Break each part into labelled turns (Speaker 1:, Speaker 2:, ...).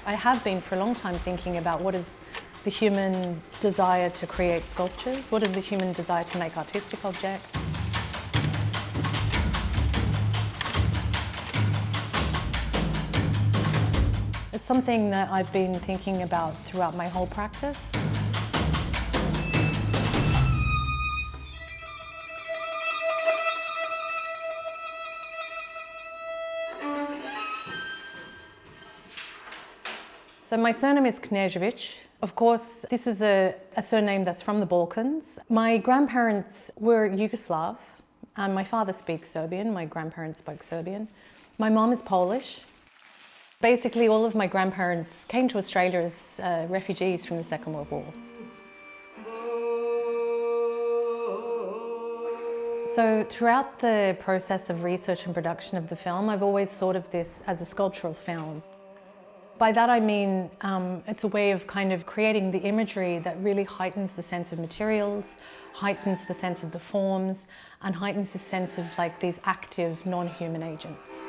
Speaker 1: I have been for a long time thinking about what is the human desire to create sculptures, what is the human desire to make artistic objects. It's something that I've been thinking about throughout my whole practice. So my surname is Knežević. Of course, this is a surname that's from the Balkans. My grandparents were Yugoslav, and my father speaks Serbian. My grandparents spoke Serbian. My mom is Polish. Basically, all of my grandparents came to Australia as refugees from the Second World War. So throughout the process of research and production of the film, I've always thought of this as a sculptural film. By that I mean it's a way of kind of creating the imagery that really heightens the sense of materials, heightens the sense of the forms, and heightens the sense of like these active non-human agents.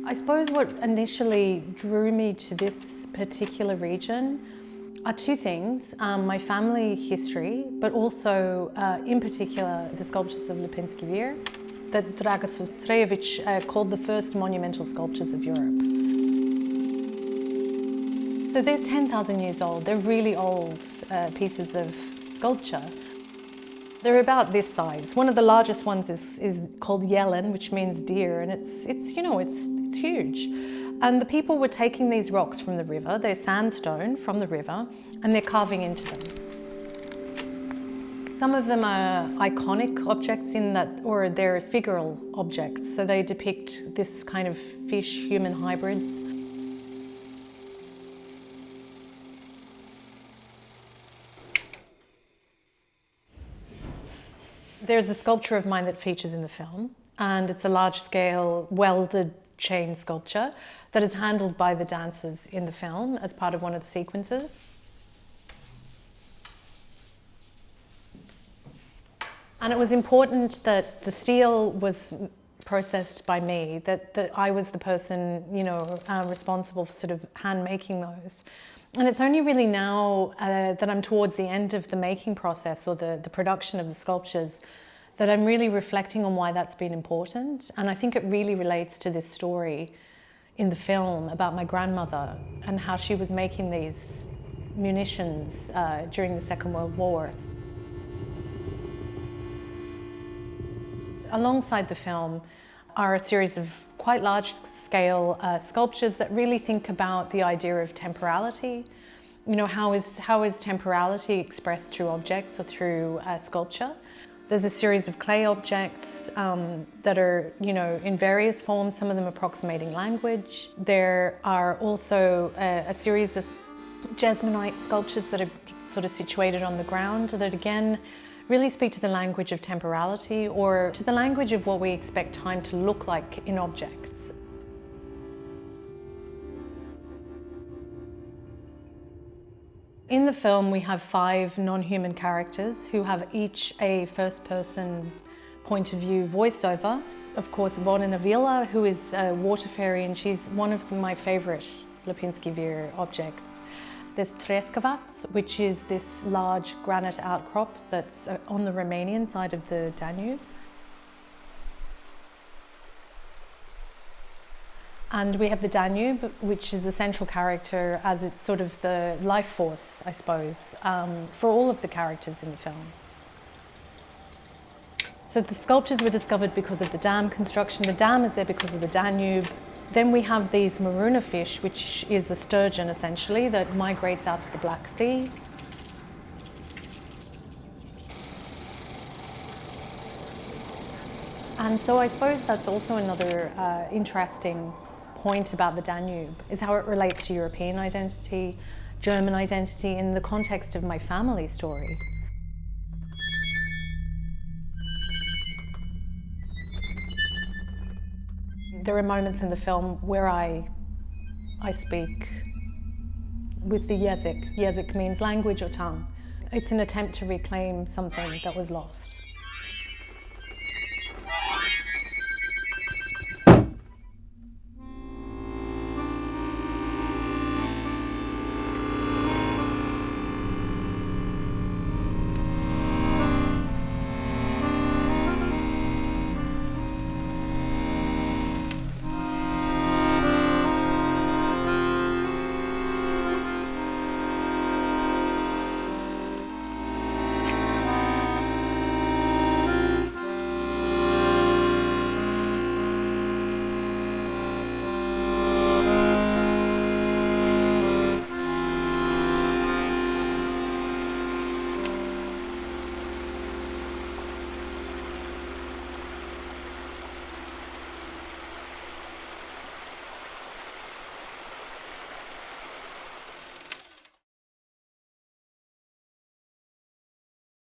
Speaker 1: I suppose what initially drew me to this particular region are two things, my family history, but also, in particular, the sculptures of Lipinski Vir, that Draga Srejević called the first monumental sculptures of Europe. So they're 10,000 years old. They're really old pieces of sculpture. They're about this size. One of the largest ones is called Yelen, which means deer, and it's huge. And the people were taking these rocks from the river, they're sandstone from the river, and they're carving into them. Some of them are iconic objects in that, or they're figural objects, so they depict this kind of fish-human hybrids. There's a sculpture of mine that features in the film, and it's a large-scale welded chain sculpture that is handled by the dancers in the film as part of one of the sequences. And it was important that the steel was processed by me, that I was the person, responsible for sort of hand making those. And it's only really now that I'm towards the end of the making process or the production of the sculptures that I'm really reflecting on why that's been important. And I think it really relates to this story in the film about my grandmother and how she was making these munitions during the Second World War. Alongside the film are a series of quite large-scale sculptures that really think about the idea of temporality. How is temporality expressed through objects or through sculpture? There's a series of clay objects that are, in various forms, some of them approximating language. There are also a series of Jesmonite sculptures that are sort of situated on the ground that again really speak to the language of temporality or to the language of what we expect time to look like in objects. In the film, we have 5 non-human characters who have each a first-person point of view voiceover. Of course, Vodena Vila, who is a water fairy, and she's one of my favourite Lipinski Vir objects. There's Treskovac, which is this large granite outcrop that's on the Romanian side of the Danube. And we have the Danube, which is a central character as it's sort of the life force, I suppose, for all of the characters in the film. So the sculptures were discovered because of the dam construction. The dam is there because of the Danube. Then we have these maruna fish, which is a sturgeon essentially, that migrates out to the Black Sea. And so I suppose that's also another interesting point about the Danube, is how it relates to European identity, German identity, in the context of my family story. There are moments in the film where I speak with the jezik. Jezik means language or tongue. It's an attempt to reclaim something that was lost.